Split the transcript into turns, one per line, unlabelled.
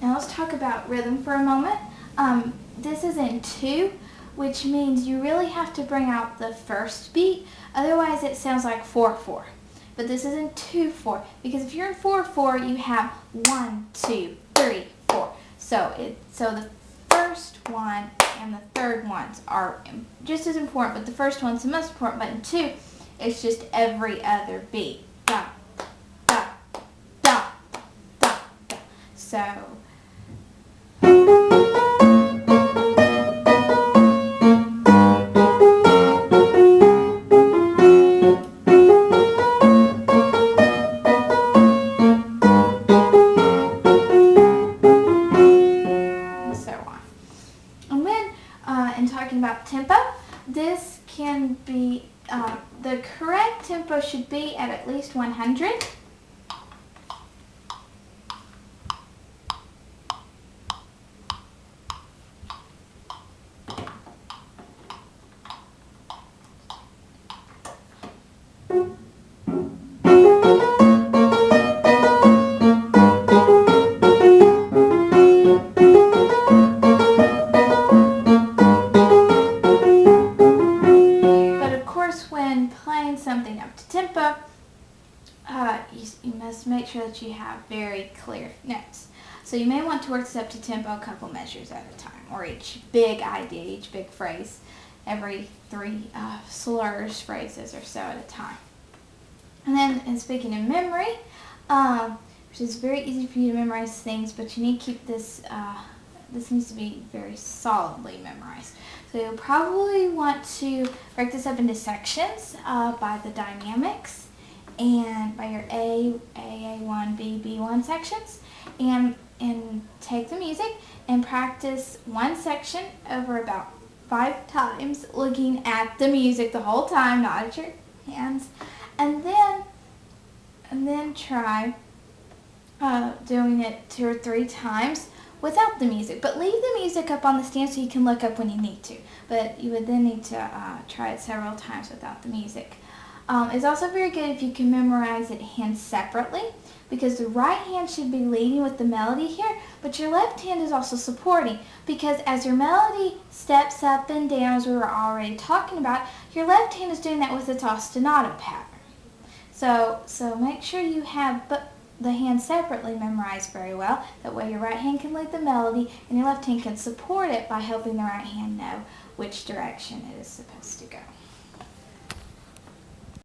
Now let's talk about rhythm for a moment. This is in 2, which means you really have to bring out the first beat, otherwise it sounds like 4/4. But this is in 2/4, because if you're in 4/4, you have 1, 2, 3, 4. So the first one and the third ones are just as important, but the first one's the most important. But in 2, it's just every other beat. Da, da, da, da, da. So. And talking about tempo, this can be, the correct tempo should be at least 100. When playing something up to tempo, you must make sure that you have very clear notes. So you may want to work this up to tempo a couple measures at a time, or each big idea, each big phrase, every 3 slurs, phrases or so at a time. And then, and speaking of memory, which is very easy for you to memorize things, but you need to keep this, this needs to be very solidly memorized. So you'll probably want to break this up into sections by the dynamics and by your A1, B, B1 sections, and take the music and practice one section over about 5 times, looking at the music the whole time, not at your hands, and then try doing it 2 or 3 times without the music, but leave the music up on the stand so you can look up when you need to. But you would then need to try it several times without the music. It's also very good if you can memorize it hand separately, because the right hand should be leading with the melody here, but your left hand is also supporting, because as your melody steps up and down, as we were already talking about, your left hand is doing that with its ostinato pattern. So make sure you have the hands separately memorized very well. That way your right hand can lead the melody and your left hand can support it by helping the right hand know which direction it is supposed to go.